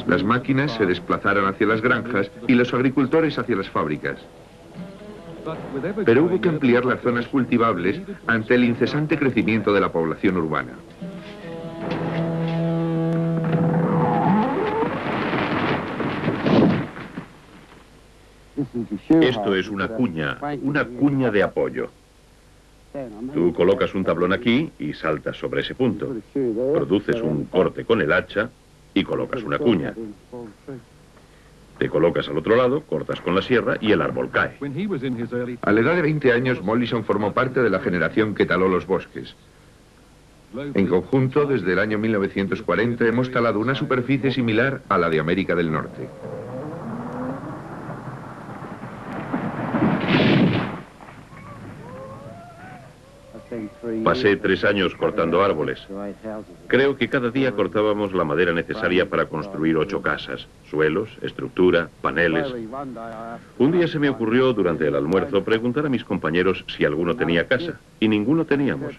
Las máquinas se desplazaron hacia las granjas y los agricultores hacia las fábricas. Pero hubo que ampliar las zonas cultivables ante el incesante crecimiento de la población urbana. Esto es una cuña de apoyo. Tú colocas un tablón aquí y saltas sobre ese punto. Produces un corte con el hacha y colocas una cuña. Te colocas al otro lado, cortas con la sierra y el árbol cae. A la edad de 20 años, Mollison formó parte de la generación que taló los bosques. En conjunto, desde el año 1940, hemos talado una superficie similar a la de América del Norte. Pasé 3 años cortando árboles. Creo que cada día cortábamos la madera necesaria para construir 8 casas, suelos, estructura, paneles. Un día se me ocurrió durante el almuerzo preguntar a mis compañeros si alguno tenía casa, y ninguno teníamos.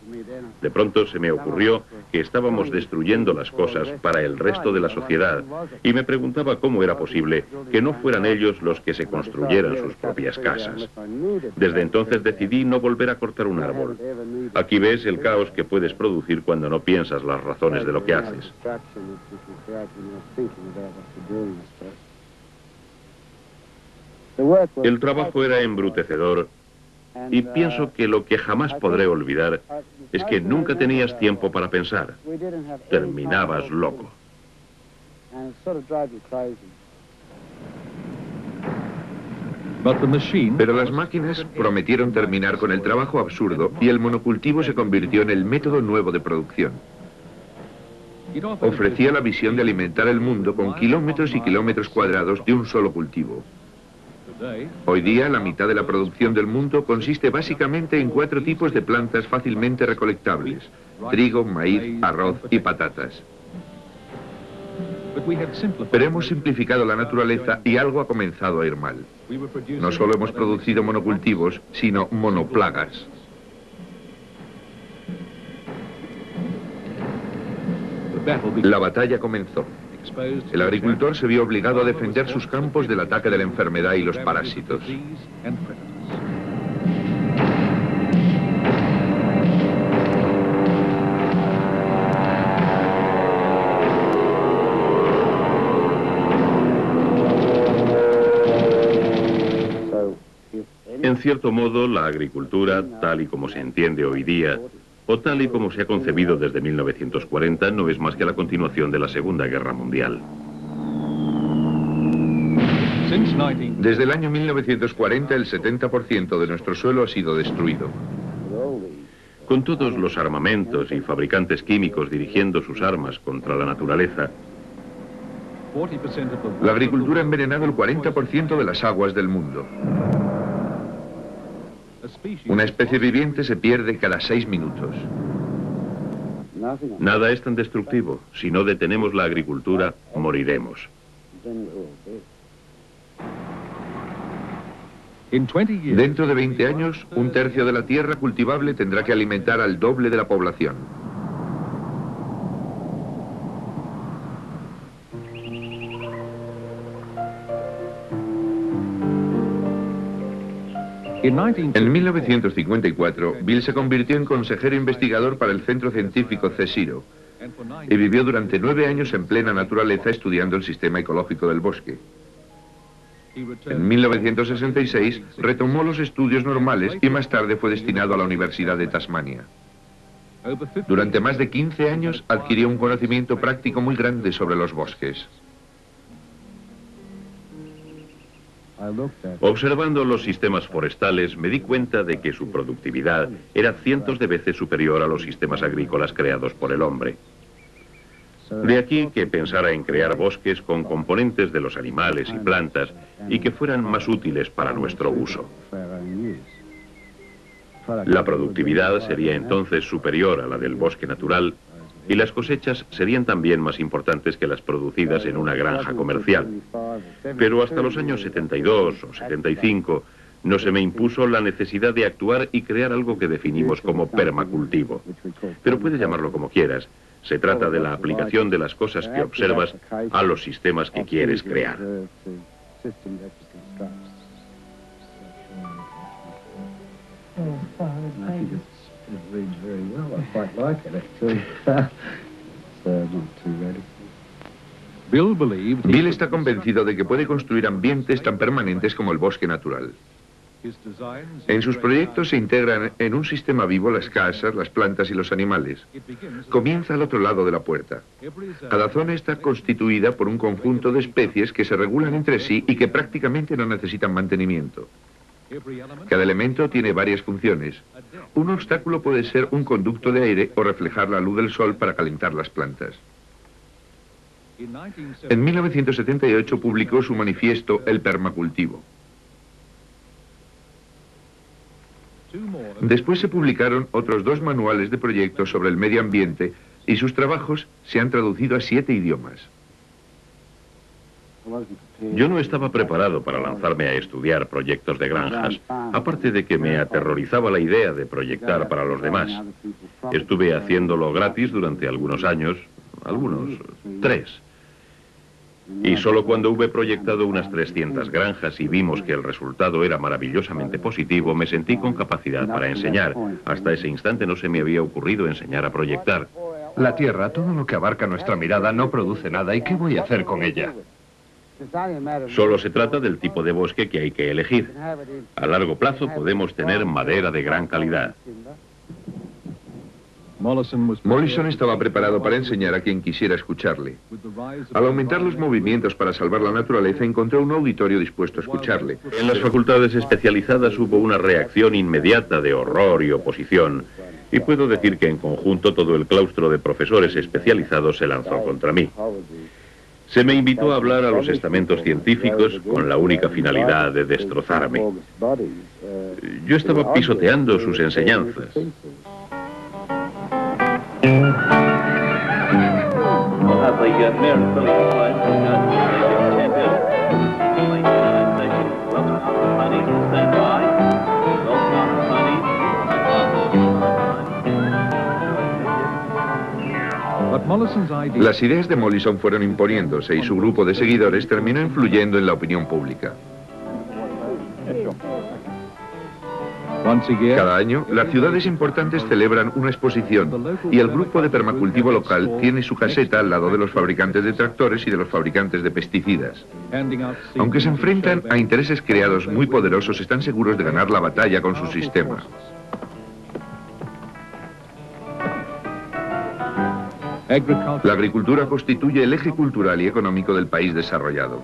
De pronto se me ocurrió que estábamos destruyendo las cosas para el resto de la sociedad, y me preguntaba cómo era posible que no fueran ellos los que se construyeran sus propias casas. Desde entonces decidí no volver a cortar un árbol. Aquí ves el caos que puedes producir cuando no piensas las razones de lo que haces. El trabajo era embrutecedor y pienso que lo que jamás podré olvidar es que nunca tenías tiempo para pensar. Terminabas loco. Pero las máquinas prometieron terminar con el trabajo absurdo y el monocultivo se convirtió en el método nuevo de producción. Ofrecía la visión de alimentar el mundo con kilómetros y kilómetros cuadrados de un solo cultivo. Hoy día, la mitad de la producción del mundo consiste básicamente en 4 tipos de plantas fácilmente recolectables: trigo, maíz, arroz y patatas. Pero hemos simplificado la naturaleza y algo ha comenzado a ir mal. No solo hemos producido monocultivos, sino monoplagas. La batalla comenzó. El agricultor se vio obligado a defender sus campos del ataque de la enfermedad y los parásitos. En cierto modo, la agricultura, tal y como se entiende hoy día, o tal y como se ha concebido desde 1940, no es más que la continuación de la Segunda Guerra Mundial. Desde el año 1940, el 70% de nuestro suelo ha sido destruido. Con todos los armamentos y fabricantes químicos dirigiendo sus armas contra la naturaleza, La agricultura ha envenenado el 40% de las aguas del mundo. Una especie viviente se pierde cada 6 minutos. nada es tan destructivo. Si no detenemos la agricultura, moriremos. Dentro de 20 años, 1/3 de la tierra cultivable tendrá que alimentar al doble de la población. En 1954, Bill se convirtió en consejero investigador para el Centro Científico CSIRO y vivió durante 9 años en plena naturaleza estudiando el sistema ecológico del bosque. En 1966 retomó los estudios normales y más tarde fue destinado a la Universidad de Tasmania. Durante más de 15 años adquirió un conocimiento práctico muy grande sobre los bosques. Observando los sistemas forestales, me di cuenta de que su productividad era cientos de veces superior a los sistemas agrícolas creados por el hombre. De aquí que pensara en crear bosques con componentes de los animales y plantas y que fueran más útiles para nuestro uso. La productividad sería entonces superior a la del bosque natural y las cosechas serían también más importantes que las producidas en una granja comercial. Pero hasta los años 72 o 75 no se me impuso la necesidad de actuar y crear algo que definimos como permacultivo. Pero puedes llamarlo como quieras. Se trata de la aplicación de las cosas que observas a los sistemas que quieres crear. Bill está convencido de que puede construir ambientes tan permanentes como el bosque natural. En sus proyectos se integran en un sistema vivo las casas, las plantas y los animales. Comienza al otro lado de la puerta. Cada zona está constituida por un conjunto de especies que se regulan entre sí y que prácticamente no necesitan mantenimiento. Cada elemento tiene varias funciones. Un obstáculo puede ser un conducto de aire o reflejar la luz del sol para calentar las plantas. En 1978 publicó su manifiesto El permacultivo. Después se publicaron otros 2 manuales de proyectos sobre el medio ambiente y sus trabajos se han traducido a 7 idiomas. Yo no estaba preparado para lanzarme a estudiar proyectos de granjas, aparte de que me aterrorizaba la idea de proyectar para los demás. Estuve haciéndolo gratis durante algunos años, algunos 3. Y solo cuando hube proyectado unas 300 granjas y vimos que el resultado era maravillosamente positivo, me sentí con capacidad para enseñar. Hasta ese instante no se me había ocurrido enseñar a proyectar. La tierra, todo lo que abarca nuestra mirada, no produce nada. ¿Y qué voy a hacer con ella? Solo se trata del tipo de bosque que hay que elegir. A largo plazo podemos tener madera de gran calidad. Mollison estaba preparado para enseñar a quien quisiera escucharle. Al aumentar los movimientos para salvar la naturaleza, encontró un auditorio dispuesto a escucharle. En las facultades especializadas hubo una reacción inmediata de horror y oposición. Y puedo decir que en conjunto todo el claustro de profesores especializados se lanzó contra mí. Se me invitó a hablar a los estamentos científicos con la única finalidad de destrozarme. Yo estaba pisoteando sus enseñanzas. Las ideas de Mollison fueron imponiéndose y su grupo de seguidores terminó influyendo en la opinión pública. Cada año, las ciudades importantes celebran una exposición y el grupo de permacultivo local tiene su caseta al lado de los fabricantes de tractores y de los fabricantes de pesticidas. Aunque se enfrentan a intereses creados muy poderosos, están seguros de ganar la batalla con su sistema. La agricultura constituye el eje cultural y económico del país desarrollado.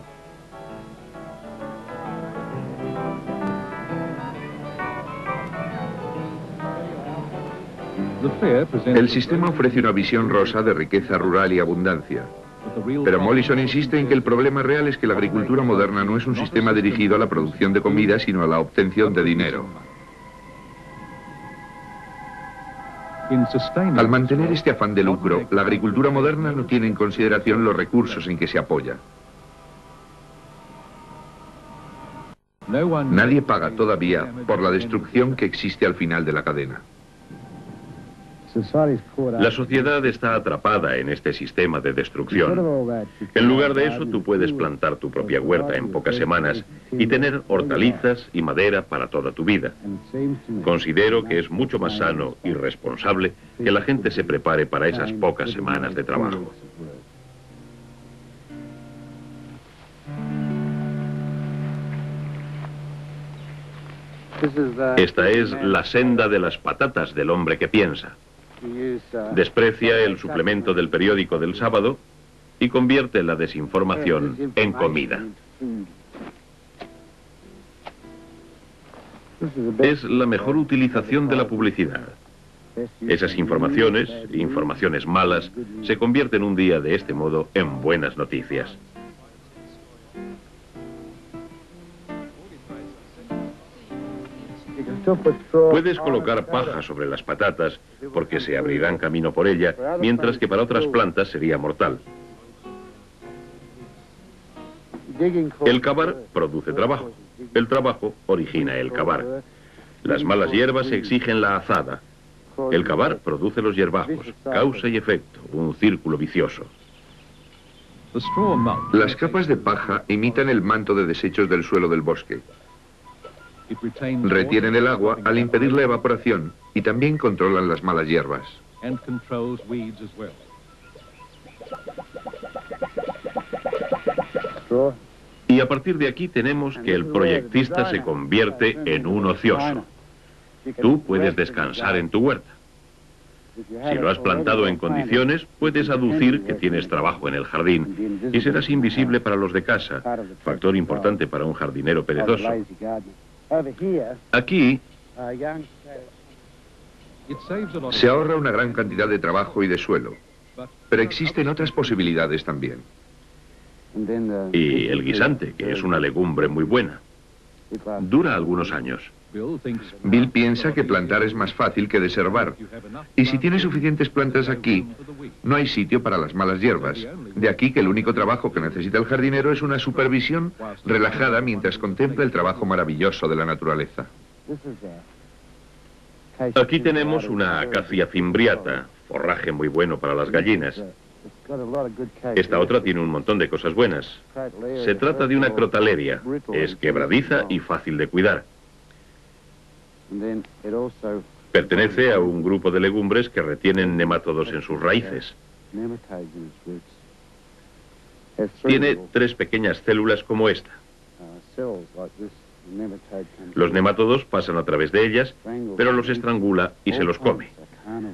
El sistema ofrece una visión rosa de riqueza rural y abundancia. Pero Mollison insiste en que el problema real es que la agricultura moderna no es un sistema dirigido a la producción de comida, sino a la obtención de dinero. Al mantener este afán de lucro, la agricultura moderna no tiene en consideración los recursos en que se apoya. Nadie paga todavía por la destrucción que existe al final de la cadena. La sociedad está atrapada en este sistema de destrucción. En lugar de eso, tú puedes plantar tu propia huerta en pocas semanas y tener hortalizas y madera para toda tu vida. Considero que es mucho más sano y responsable que la gente se prepare para esas pocas semanas de trabajo. Esta es la senda de las patatas del hombre que piensa. Desprecia el suplemento del periódico del sábado y convierte la desinformación en comida. Es la mejor utilización de la publicidad. Esas informaciones, informaciones malas, se convierten un día de este modo en buenas noticias. Puedes colocar paja sobre las patatas porque se abrirán camino por ella, mientras que para otras plantas sería mortal. El cavar produce trabajo. El trabajo origina el cavar. Las malas hierbas exigen la azada. El cavar produce los hierbajos, causa y efecto, un círculo vicioso. Las capas de paja imitan el manto de desechos del suelo del bosque. Retienen el agua al impedir la evaporación y también controlan las malas hierbas. Y a partir de aquí tenemos que el proyectista se convierte en un ocioso. Tú puedes descansar en tu huerta. Si lo has plantado en condiciones, puedes aducir que tienes trabajo en el jardín y serás invisible para los de casa, factor importante para un jardinero perezoso. Aquí Se ahorra una gran cantidad de trabajo y de suelo, pero existen otras posibilidades también. Y el guisante, que es una legumbre muy buena. Dura algunos años. Bill piensa que plantar es más fácil que deservar. Y si tiene suficientes plantas aquí, no hay sitio para las malas hierbas. De aquí que el único trabajo que necesita el jardinero es una supervisión relajada mientras contempla el trabajo maravilloso de la naturaleza. Aquí tenemos una acacia fimbriata, forraje muy bueno para las gallinas. Esta otra tiene un montón de cosas buenas. Se trata de una crotaleria. Es quebradiza y fácil de cuidar. Pertenece a un grupo de legumbres que retienen nemátodos en sus raíces. Tiene 3 pequeñas células como esta. Los nemátodos pasan a través de ellas, pero los estrangula y se los come.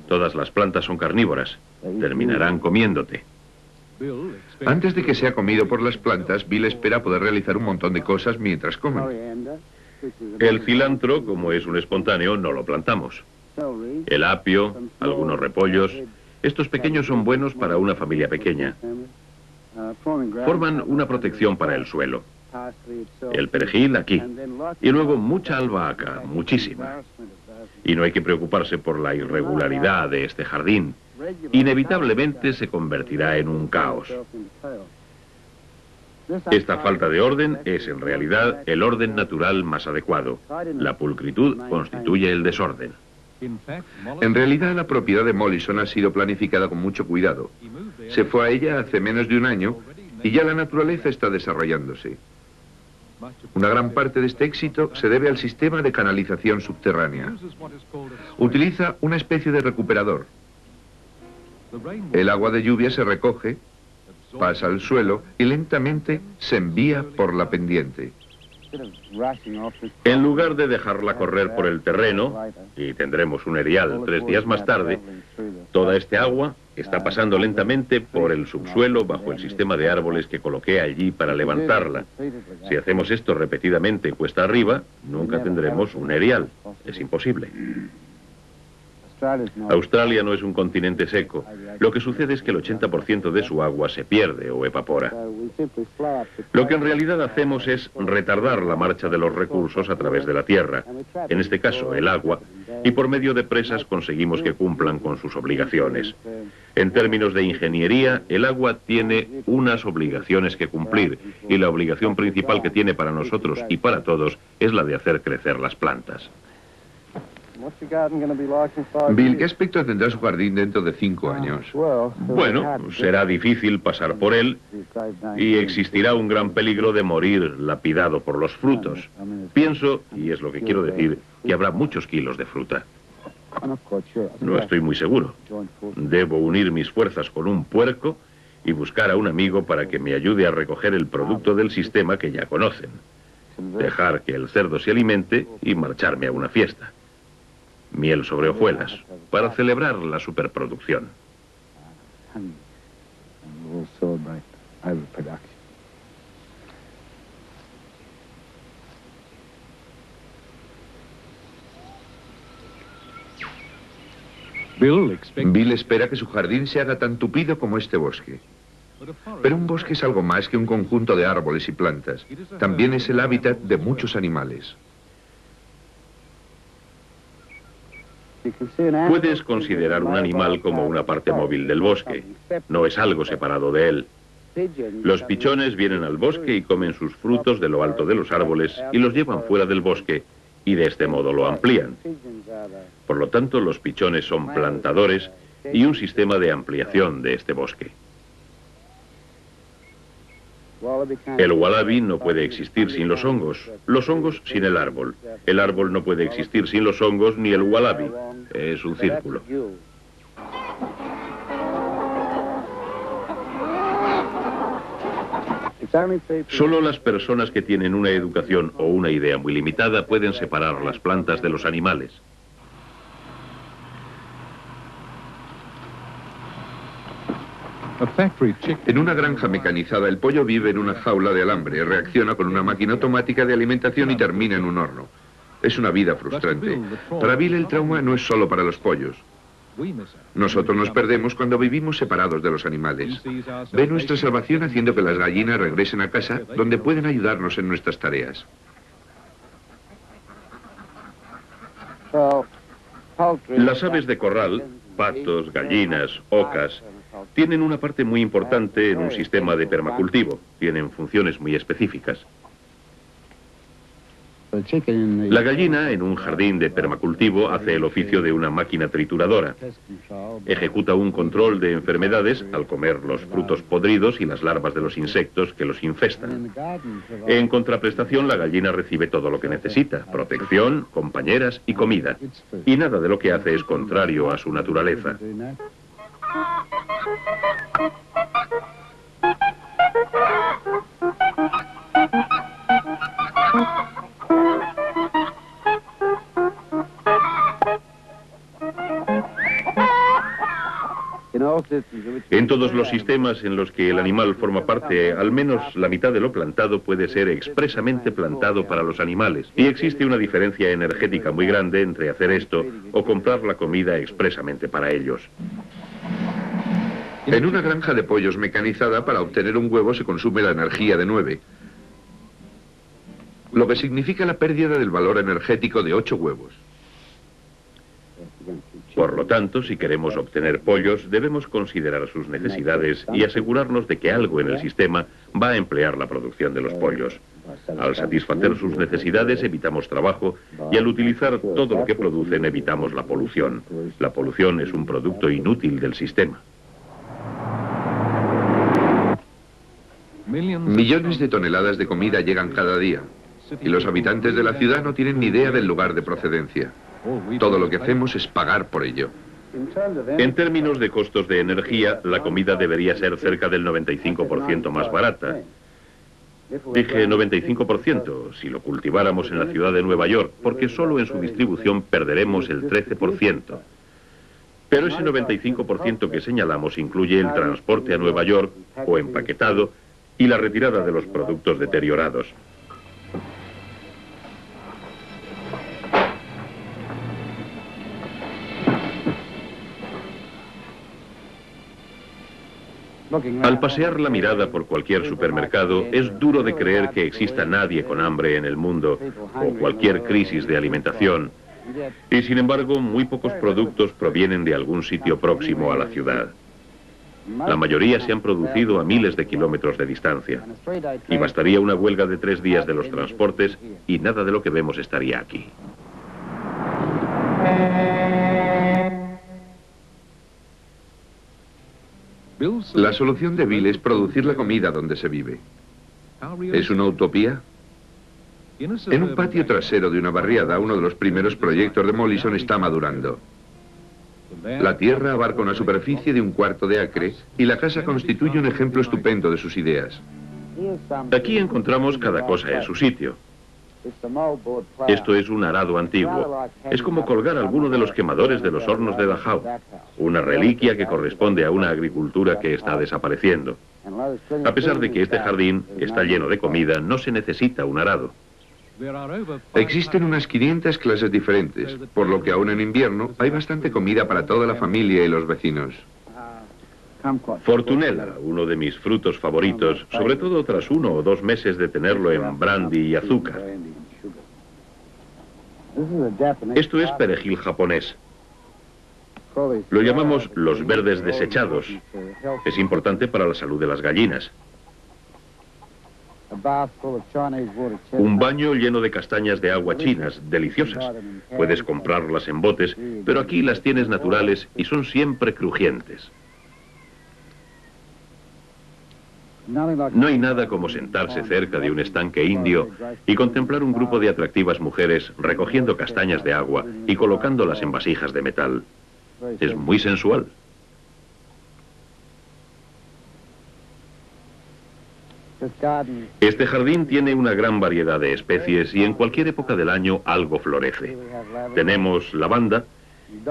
Todas las plantas son carnívoras. Terminarán comiéndote. Antes de que sea comido por las plantas, Bill espera poder realizar un montón de cosas mientras come. El cilantro, como es un espontáneo, no lo plantamos. El apio, algunos repollos. Estos pequeños son buenos para una familia pequeña. Forman una protección para el suelo. El perejil aquí. Y luego mucha albahaca, muchísima. Y no hay que preocuparse por la irregularidad de este jardín. Inevitablemente se convertirá en un caos. Esta falta de orden es en realidad el orden natural más adecuado. La pulcritud constituye el desorden. En realidad la propiedad de Mollison ha sido planificada con mucho cuidado. Se fue a ella hace menos de un año y ya la naturaleza está desarrollándose. Una gran parte de este éxito se debe al sistema de canalización subterránea. Utiliza una especie de recuperador. El agua de lluvia se recoge, pasa al suelo y lentamente se envía por la pendiente. En lugar de dejarla correr por el terreno, y tendremos un erial 3 días más tarde, toda este agua está pasando lentamente por el subsuelo bajo el sistema de árboles que coloqué allí para levantarla. Si hacemos esto repetidamente cuesta arriba, nunca tendremos un erial. Es imposible. Australia no es un continente seco. Lo que sucede es que el 80% de su agua se pierde o evapora. Lo que en realidad hacemos es retardar la marcha de los recursos a través de la tierra, en este caso el agua, y por medio de presas conseguimos que cumplan con sus obligaciones. En términos de ingeniería, el agua tiene unas obligaciones que cumplir, y la obligación principal que tiene para nosotros y para todos es la de hacer crecer las plantas. Bill, ¿qué aspecto tendrá su jardín dentro de 5 años? Bueno, será difícil pasar por él y existirá un gran peligro de morir lapidado por los frutos. Pienso, y es lo que quiero decir, que habrá muchos kilos de fruta. No estoy muy seguro. Debo unir mis fuerzas con un puerco y buscar a un amigo para que me ayude a recoger el producto del sistema que ya conocen. Dejar que el cerdo se alimente y marcharme a una fiesta. Miel sobre hojuelas, para celebrar la superproducción. Bill espera que su jardín se haga tan tupido como este bosque. Pero un bosque es algo más que un conjunto de árboles y plantas. También es el hábitat de muchos animales. Puedes considerar un animal como una parte móvil del bosque. No es algo separado de él. Los pichones vienen al bosque y comen sus frutos de lo alto de los árboles y los llevan fuera del bosque. y de este modo lo amplían. Por lo tanto, los pichones son plantadores y un sistema de ampliación de este bosque. El wallaby no puede existir sin los hongos sin el árbol no puede existir sin los hongos ni el wallaby. Es un círculo. Solo las personas que tienen una educación o una idea muy limitada pueden separar las plantas de los animales. En una granja mecanizada, el pollo vive en una jaula de alambre, reacciona con una máquina automática de alimentación y termina en un horno. Es una vida frustrante. Para Bill, el trauma no es solo para los pollos. Nosotros nos perdemos cuando vivimos separados de los animales. Ve nuestra salvación haciendo que las gallinas regresen a casa, donde pueden ayudarnos en nuestras tareas. Las aves de corral, patos, gallinas, ocas, tienen una parte muy importante en un sistema de permacultivo. Tienen funciones muy específicas. La gallina, en un jardín de permacultivo, hace el oficio de una máquina trituradora. Ejecuta un control de enfermedades al comer los frutos podridos y las larvas de los insectos que los infestan. En contraprestación, la gallina recibe todo lo que necesita: protección, compañeras y comida. Y nada de lo que hace es contrario a su naturaleza. En todos los sistemas en los que el animal forma parte, al menos la mitad de lo plantado puede ser expresamente plantado para los animales. Y existe una diferencia energética muy grande entre hacer esto o comprar la comida expresamente para ellos. En una granja de pollos mecanizada, para obtener un huevo se consume la energía de 9, lo que significa la pérdida del valor energético de 8 huevos. Por lo tanto, si queremos obtener pollos, debemos considerar sus necesidades y asegurarnos de que algo en el sistema va a emplear la producción de los pollos. Al satisfacer sus necesidades evitamos trabajo y al utilizar todo lo que producen evitamos la polución. La polución es un producto inútil del sistema. Millones de toneladas de comida llegan cada día y los habitantes de la ciudad no tienen ni idea del lugar de procedencia. Todo lo que hacemos es pagar por ello. En términos de costos de energía, la comida debería ser cerca del 95% más barata. Dije 95% si lo cultiváramos en la ciudad de Nueva York, porque solo en su distribución perderemos el 13%. Pero ese 95% que señalamos incluye el transporte a Nueva York o empaquetado y la retirada de los productos deteriorados. Al pasear la mirada por cualquier supermercado, es duro de creer que exista nadie con hambre en el mundo o cualquier crisis de alimentación. Y sin embargo, muy pocos productos provienen de algún sitio próximo a la ciudad. La mayoría se han producido a miles de kilómetros de distancia. Y bastaría una huelga de 3 días de los transportes y nada de lo que vemos estaría aquí. La solución de Bill es producir la comida donde se vive. ¿Es una utopía? En un patio trasero de una barriada, uno de los primeros proyectos de Mollison está madurando. La tierra abarca una superficie de 1/4 de acre y la casa constituye un ejemplo estupendo de sus ideas. Aquí encontramos cada cosa en su sitio. Esto es un arado antiguo. Es como colgar alguno de los quemadores de los hornos de Dachau, una reliquia que corresponde a una agricultura que está desapareciendo. A pesar de que este jardín está lleno de comida, no se necesita un arado. Existen unas 500 clases diferentes, por lo que aún en invierno hay bastante comida para toda la familia y los vecinos. Fortunella, uno de mis frutos favoritos, sobre todo tras 1 o 2 meses de tenerlo en brandy y azúcar. Esto es perejil japonés. Lo llamamos los verdes desechados. Es importante para la salud de las gallinas. Un baño lleno de castañas de agua chinas, deliciosas. Puedes comprarlas en botes, pero aquí las tienes naturales y son siempre crujientes. No hay nada como sentarse cerca de un estanque indio y contemplar un grupo de atractivas mujeres recogiendo castañas de agua y colocándolas en vasijas de metal. Es muy sensual. Este jardín tiene una gran variedad de especies y en cualquier época del año algo florece. Tenemos lavanda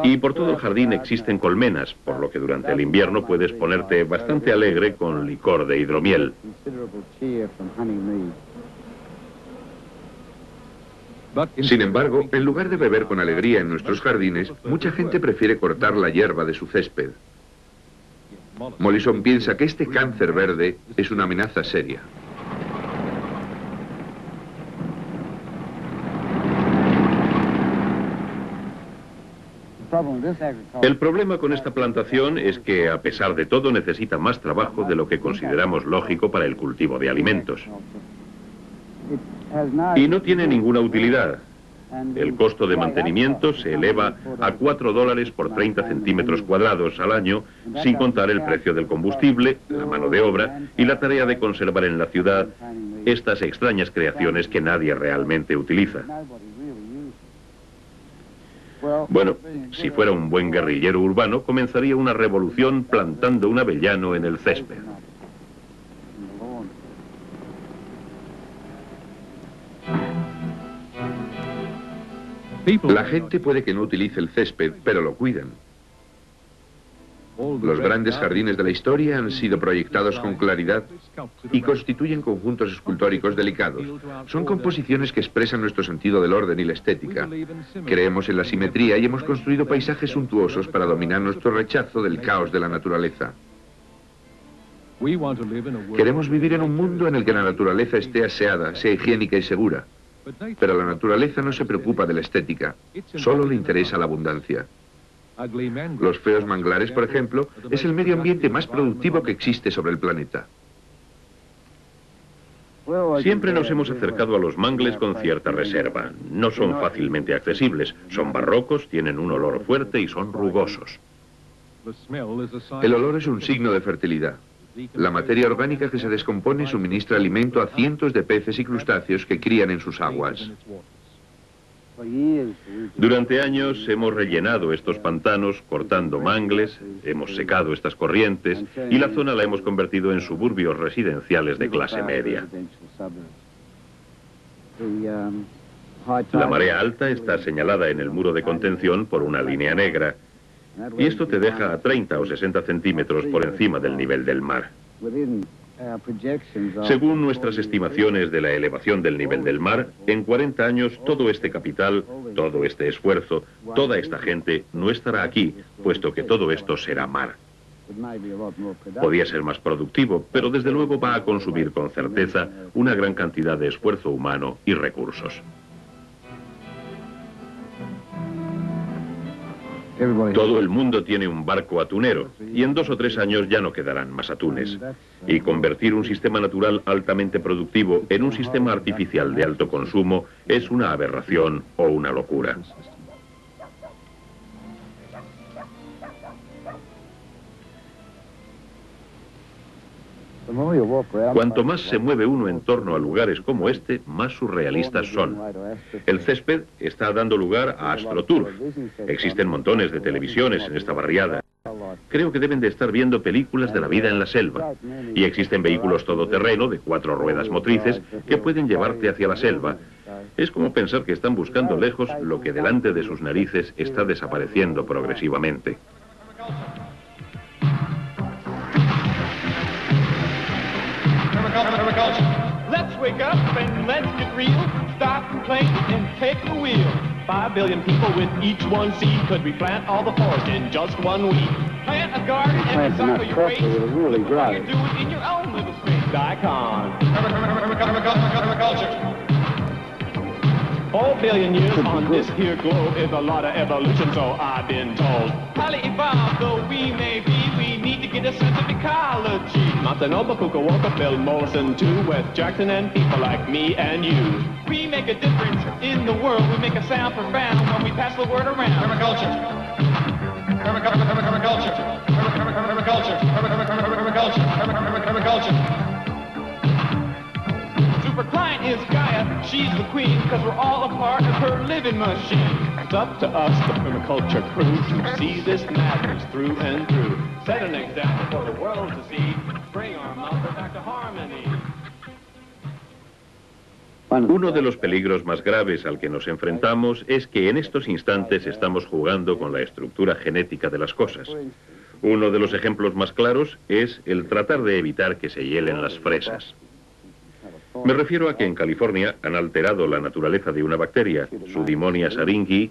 y por todo el jardín existen colmenas, por lo que durante el invierno puedes ponerte bastante alegre con licor de hidromiel. Sin embargo, en lugar de beber con alegría en nuestros jardines, mucha gente prefiere cortar la hierba de su césped. Mollison piensa que este cáncer verde es una amenaza seria. El problema con esta plantación es que, a pesar de todo, necesita más trabajo de lo que consideramos lógico para el cultivo de alimentos. Y no tiene ninguna utilidad. El costo de mantenimiento se eleva a $4 por 30 centímetros cuadrados al año, sin contar el precio del combustible, la mano de obra y la tarea de conservar en la ciudad estas extrañas creaciones que nadie realmente utiliza. Bueno, si fuera un buen guerrillero urbano, comenzaría una revolución plantando un avellano en el césped. La gente puede que no utilice el césped, pero lo cuidan. Los grandes jardines de la historia han sido proyectados con claridad y constituyen conjuntos escultóricos delicados. Son composiciones que expresan nuestro sentido del orden y la estética. Creemos en la simetría y hemos construido paisajes suntuosos para dominar nuestro rechazo del caos de la naturaleza. Queremos vivir en un mundo en el que la naturaleza esté aseada, sea higiénica y segura. Pero la naturaleza no se preocupa de la estética, solo le interesa la abundancia. Los feos manglares, por ejemplo, es el medio ambiente más productivo que existe sobre el planeta. Siempre nos hemos acercado a los mangles con cierta reserva. No son fácilmente accesibles, son barrocos, tienen un olor fuerte y son rugosos. El olor es un signo de fertilidad. La materia orgánica que se descompone suministra alimento a cientos de peces y crustáceos que crían en sus aguas. Durante años hemos rellenado estos pantanos cortando mangles, hemos secado estas corrientes y la zona la hemos convertido en suburbios residenciales de clase media. La marea alta está señalada en el muro de contención por una línea negra y esto te deja a 30 o 60 centímetros por encima del nivel del mar. Según nuestras estimaciones de la elevación del nivel del mar, en 40 años todo este capital, todo este esfuerzo, toda esta gente no estará aquí, puesto que todo esto será mar. Podía ser más productivo, pero desde luego va a consumir con certeza una gran cantidad de esfuerzo humano y recursos. Todo el mundo tiene un barco atunero y en 2 o 3 años ya no quedarán más atunes. Y convertir un sistema natural altamente productivo en un sistema artificial de alto consumo es una aberración o una locura. Cuanto más se mueve uno en torno a lugares como este, más surrealistas son. El césped está dando lugar a AstroTurf. Existen montones de televisiones en esta barriada. Creo que deben de estar viendo películas de la vida en la selva. Y existen vehículos todoterreno de 4 ruedas motrices que pueden llevarte hacia la selva. Es como pensar que están buscando lejos lo que delante de sus narices está desapareciendo progresivamente. Let's wake up and let's get real. Stop complaining and take the wheel. 5 billion people with each one seed. Could we plant all the forest in just 1 week? Plant a garden and recycle your waste. Look what you're doing in your own little space. Daikon. 4 billion years on this here globe is a lot of evolution, so I've been told. Highly evolved though we may be, we need to get a sense of ecology. Matanoba, Fukuoka, Bill Morrison too, Wes Jackson and people like me and you. We make a difference in the world. We make a sound profound when we pass the word around. Permaculture. Permaculture. Permaculture. Permaculture. Permaculture. Super client is Gaia, she's the queen, because we're all a part of her living machine. It's up to us, the permaculture crew, to see this madness through and through. Set an example for the world to see. Bring our mother back to harmony. Uno de los peligros más graves al que nos enfrentamos es que en estos instantes estamos jugando con la estructura genética de las cosas. Uno de los ejemplos más claros es el tratar de evitar que se hielen las fresas. Me refiero a que en California han alterado la naturaleza de una bacteria, Pseudomonas syringae,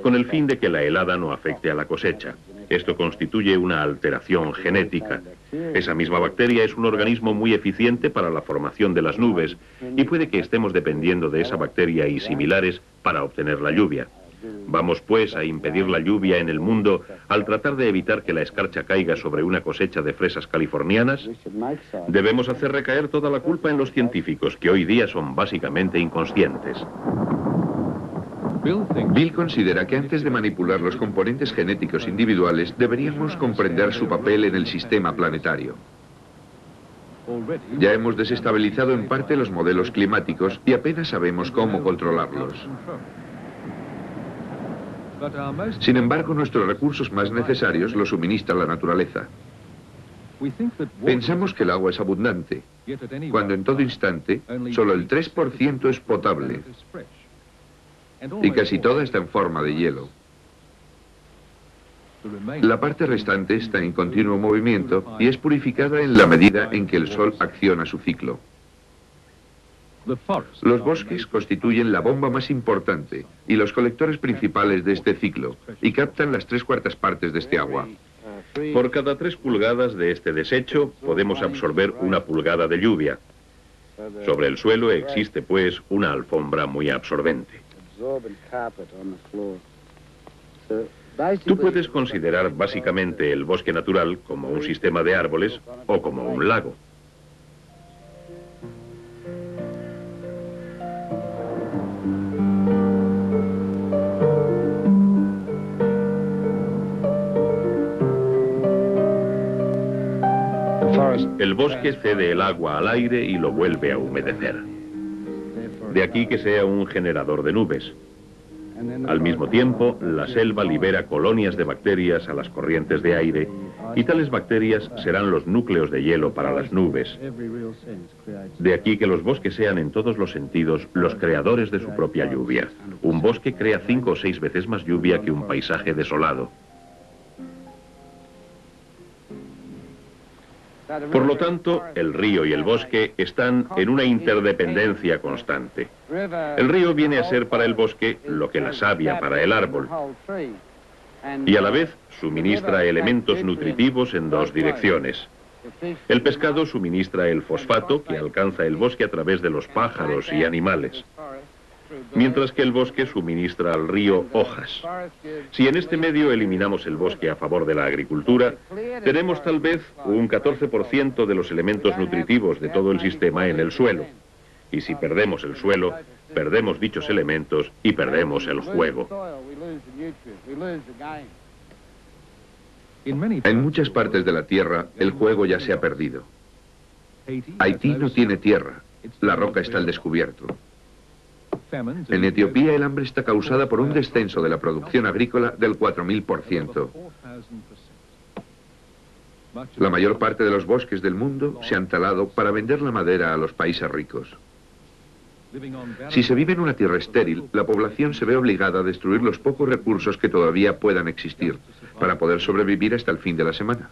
con el fin de que la helada no afecte a la cosecha. Esto constituye una alteración genética. Esa misma bacteria es un organismo muy eficiente para la formación de las nubes y puede que estemos dependiendo de esa bacteria y similares para obtener la lluvia. Vamos pues a impedir la lluvia en el mundo al tratar de evitar que la escarcha caiga sobre una cosecha de fresas californianas. Debemos hacer recaer toda la culpa en los científicos, que hoy día son básicamente inconscientes. Bill considera que antes de manipular los componentes genéticos individuales, deberíamos comprender su papel en el sistema planetario. Ya hemos desestabilizado en parte los modelos climáticos y apenas sabemos cómo controlarlos. Sin embargo, nuestros recursos más necesarios los suministra la naturaleza. Pensamos que el agua es abundante, cuando en todo instante solo el 3% es potable y casi toda está en forma de hielo. La parte restante está en continuo movimiento y es purificada en la medida en que el sol acciona su ciclo. Los bosques constituyen la bomba más importante y los colectores principales de este ciclo y captan las 3/4 partes de este agua. Por cada 3 pulgadas de este desecho podemos absorber 1 pulgada de lluvia. Sobre el suelo existe pues una alfombra muy absorbente. Tú puedes considerar básicamente el bosque natural como un sistema de árboles o como un lago. El bosque cede el agua al aire y lo vuelve a humedecer. De aquí que sea un generador de nubes. Al mismo tiempo, la selva libera colonias de bacterias a las corrientes de aire y tales bacterias serán los núcleos de hielo para las nubes. De aquí que los bosques sean en todos los sentidos los creadores de su propia lluvia. Un bosque crea 5 o 6 veces más lluvia que un paisaje desolado. Por lo tanto, el río y el bosque están en una interdependencia constante. El río viene a ser para el bosque lo que la savia para el árbol, y a la vez suministra elementos nutritivos en 2 direcciones. El pescado suministra el fosfato que alcanza el bosque a través de los pájaros y animales, mientras que el bosque suministra al río hojas. Si en este medio eliminamos el bosque a favor de la agricultura, tenemos tal vez un 14% de los elementos nutritivos de todo el sistema en el suelo. Y si perdemos el suelo, perdemos dichos elementos y perdemos el juego. En muchas partes de la Tierra, el juego ya se ha perdido. Haití no tiene tierra, la roca está al descubierto. En Etiopía el hambre está causada por un descenso de la producción agrícola del 4000%. La mayor parte de los bosques del mundo se han talado para vender la madera a los países ricos. Si se vive en una tierra estéril, la población se ve obligada a destruir los pocos recursos que todavía puedan existir para poder sobrevivir hasta el fin de la semana.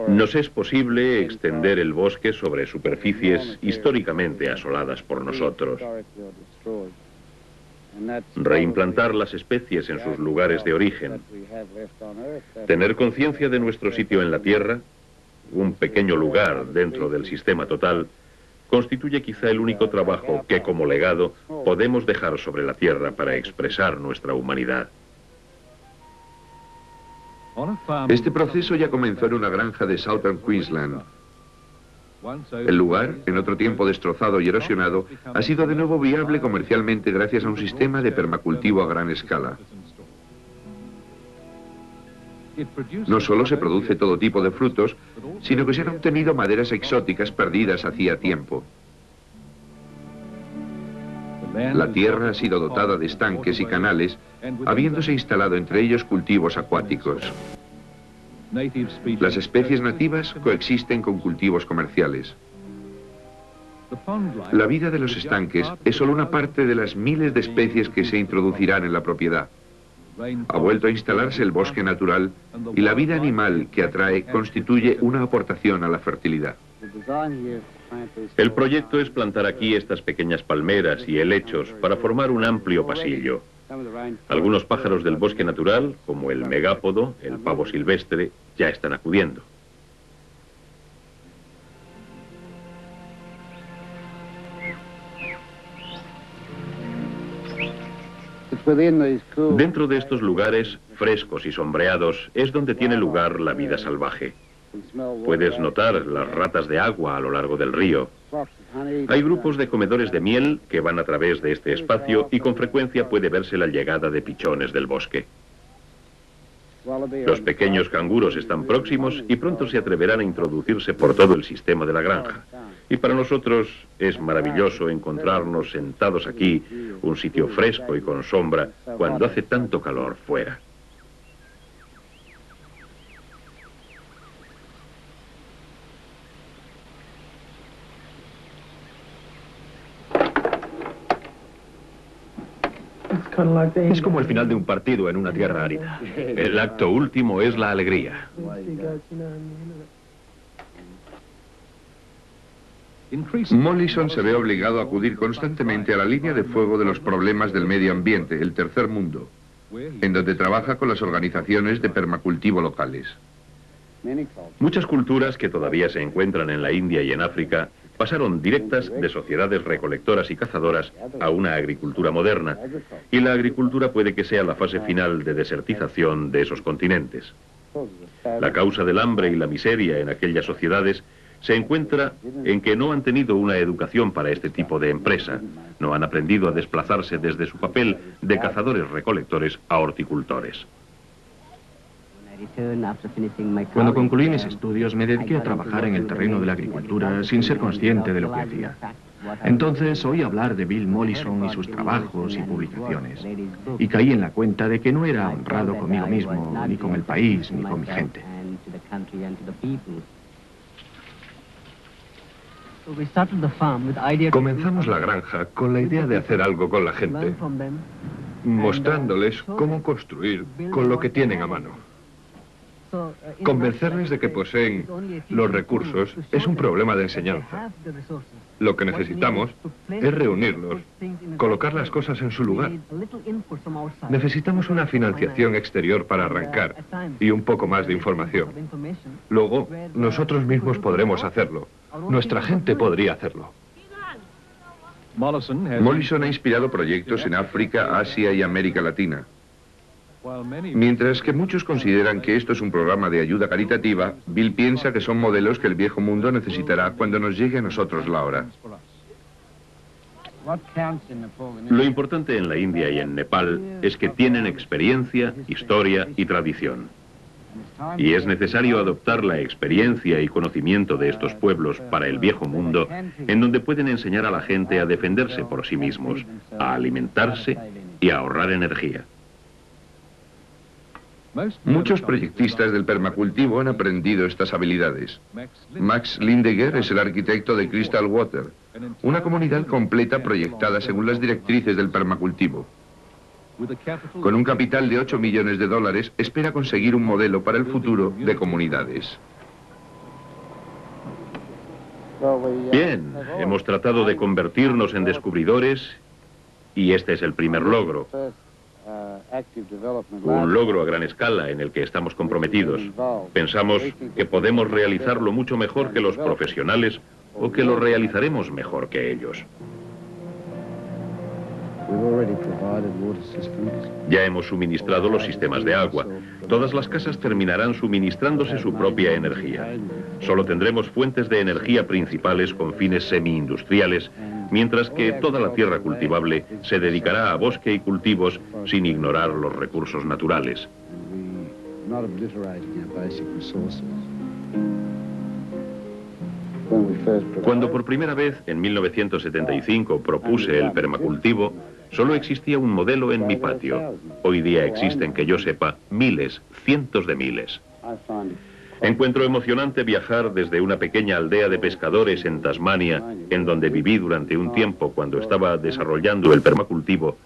Nos es posible extender el bosque sobre superficies históricamente asoladas por nosotros. Reimplantar las especies en sus lugares de origen. Tener conciencia de nuestro sitio en la Tierra, un pequeño lugar dentro del sistema total, constituye quizá el único trabajo que como legado podemos dejar sobre la Tierra para expresar nuestra humanidad. Este proceso ya comenzó en una granja de Southern Queensland. El lugar, en otro tiempo destrozado y erosionado, ha sido de nuevo viable comercialmente gracias a un sistema de permacultivo a gran escala. No solo se produce todo tipo de frutos, sino que se han obtenido maderas exóticas perdidas hacía tiempo. La tierra ha sido dotada de estanques y canales, habiéndose instalado entre ellos cultivos acuáticos. Las especies nativas coexisten con cultivos comerciales. La vida de los estanques es solo una parte de las miles de especies que se introducirán en la propiedad. Ha vuelto a instalarse el bosque natural y la vida animal que atrae constituye una aportación a la fertilidad. El proyecto es plantar aquí estas pequeñas palmeras y helechos para formar un amplio pasillo. Algunos pájaros del bosque natural, como el megápodo, el pavo silvestre, ya están acudiendo. Dentro de estos lugares, frescos y sombreados, es donde tiene lugar la vida salvaje. Puedes notar las ratas de agua a lo largo del río. Hay grupos de comedores de miel que van a través de este espacio y con frecuencia puede verse la llegada de pichones del bosque. Los pequeños canguros están próximos y pronto se atreverán a introducirse por todo el sistema de la granja. Y para nosotros es maravilloso encontrarnos sentados aquí, un sitio fresco y con sombra, cuando hace tanto calor fuera. Es como el final de un partido en una tierra árida. El acto último es la alegría. Mollison se ve obligado a acudir constantemente a la línea de fuego de los problemas del medio ambiente, el tercer mundo, en donde trabaja con las organizaciones de permacultivo locales. Muchas culturas que todavía se encuentran en la India y en África pasaron directas de sociedades recolectoras y cazadoras a una agricultura moderna, y la agricultura puede que sea la fase final de desertización de esos continentes. La causa del hambre y la miseria en aquellas sociedades se encuentra en que no han tenido una educación para este tipo de empresa, no han aprendido a desplazarse desde su papel de cazadores-recolectores a horticultores. Cuando concluí mis estudios me dediqué a trabajar en el terreno de la agricultura sin ser consciente de lo que hacía. Entonces oí hablar de Bill Mollison y sus trabajos y publicaciones, y caí en la cuenta de que no era honrado conmigo mismo, ni con el país, ni con mi gente. Comenzamos la granja con la idea de hacer algo con la gente, mostrándoles cómo construir con lo que tienen a mano. Convencerles de que poseen los recursos es un problema de enseñanza. Lo que necesitamos es reunirlos, colocar las cosas en su lugar. Necesitamos una financiación exterior para arrancar y un poco más de información. Luego, nosotros mismos podremos hacerlo. Nuestra gente podría hacerlo. Mollison ha inspirado proyectos en África, Asia y América Latina. Mientras que muchos consideran que esto es un programa de ayuda caritativa, Bill piensa que son modelos que el viejo mundo necesitará cuando nos llegue a nosotros la hora. Lo importante en la India y en Nepal es que tienen experiencia, historia y tradición. Y es necesario adoptar la experiencia y conocimiento de estos pueblos para el viejo mundo, en donde pueden enseñar a la gente a defenderse por sí mismos, a alimentarse y a ahorrar energía. Muchos proyectistas del permacultivo han aprendido estas habilidades. Max Lindegger es el arquitecto de Crystal Water, una comunidad completa proyectada según las directrices del permacultivo. Con un capital de $8 millones, espera conseguir un modelo para el futuro de comunidades. Bien, hemos tratado de convertirnos en descubridores y este es el primer logro. Un logro a gran escala en el que estamos comprometidos. Pensamos que podemos realizarlo mucho mejor que los profesionales o que lo realizaremos mejor que ellos. Ya hemos suministrado los sistemas de agua. Todas las casas terminarán suministrándose su propia energía. Solo tendremos fuentes de energía principales con fines semi-industriales, mientras que toda la tierra cultivable se dedicará a bosque y cultivos sin ignorar los recursos naturales. Cuando por primera vez, en 1975, propuse el permacultivo, solo existía un modelo en mi patio. Hoy día existen, que yo sepa, miles, cientos de miles. Encuentro emocionante viajar desde una pequeña aldea de pescadores en Tasmania, en donde viví durante un tiempo cuando estaba desarrollando el permacultivo,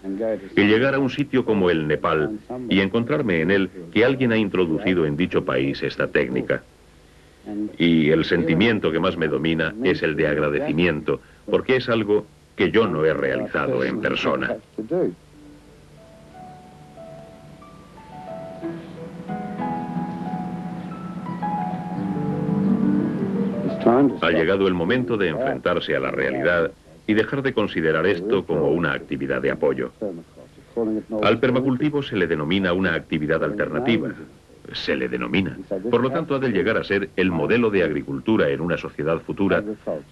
y llegar a un sitio como el Nepal y encontrarme en él que alguien ha introducido en dicho país esta técnica. Y el sentimiento que más me domina es el de agradecimiento, porque es algo que yo no he realizado en persona. Ha llegado el momento de enfrentarse a la realidad y dejar de considerar esto como una actividad de apoyo. Al permacultivo se le denomina una actividad alternativa. Se le denomina. Por lo tanto, ha de llegar a ser el modelo de agricultura en una sociedad futura,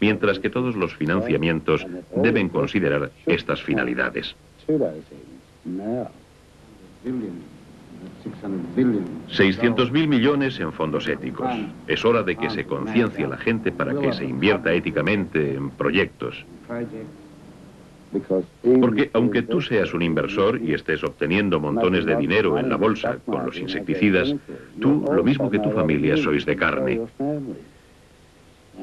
mientras que todos los financiamientos deben considerar estas finalidades. 600.000 millones en fondos éticos. Es hora de que se conciencie a la gente para que se invierta éticamente en proyectos. Porque aunque tú seas un inversor y estés obteniendo montones de dinero en la bolsa con los insecticidas, tú, lo mismo que tu familia, sois de carne.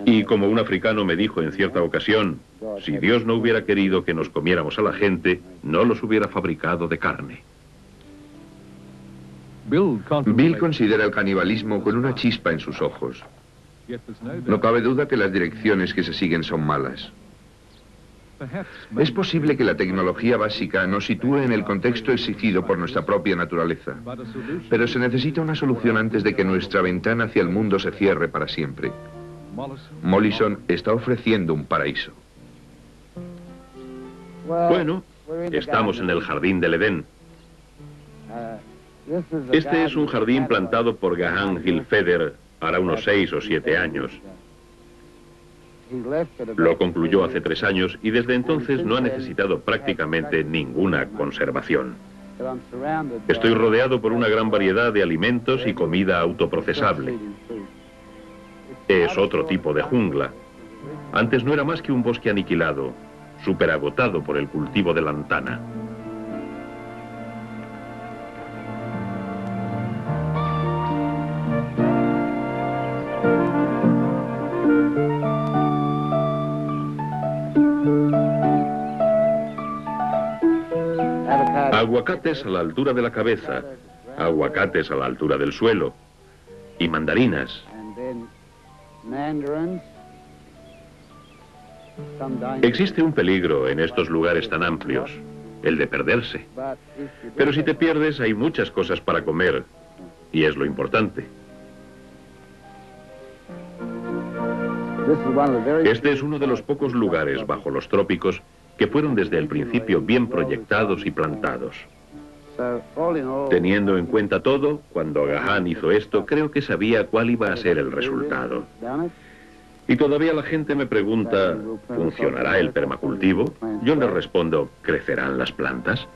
Y como un africano me dijo en cierta ocasión, si Dios no hubiera querido que nos comiéramos a la gente, no los hubiera fabricado de carne. Bill considera el canibalismo con una chispa en sus ojos. No cabe duda que las direcciones que se siguen son malas. Es posible que la tecnología básica nos sitúe en el contexto exigido por nuestra propia naturaleza, pero se necesita una solución antes de que nuestra ventana hacia el mundo se cierre para siempre. Mollison está ofreciendo un paraíso. Bueno, estamos en el jardín del Edén. Este es un jardín plantado por Gahan Gilfeder hará unos 6 o 7 años. Lo concluyó hace 3 años y desde entonces no ha necesitado prácticamente ninguna conservación. Estoy rodeado por una gran variedad de alimentos y comida autoprocesable. Es otro tipo de jungla. Antes no era más que un bosque aniquilado, superagotado por el cultivo de lantana. Aguacates a la altura de la cabeza, aguacates a la altura del suelo y mandarinas. Existe un peligro en estos lugares tan amplios, el de perderse. Pero si te pierdes hay muchas cosas para comer y es lo importante. Este es uno de los pocos lugares bajo los trópicos que fueron desde el principio bien proyectados y plantados. Teniendo en cuenta todo, cuando Gahan hizo esto, creo que sabía cuál iba a ser el resultado. Y todavía la gente me pregunta, ¿funcionará el permacultivo? Yo les respondo, ¿crecerán las plantas?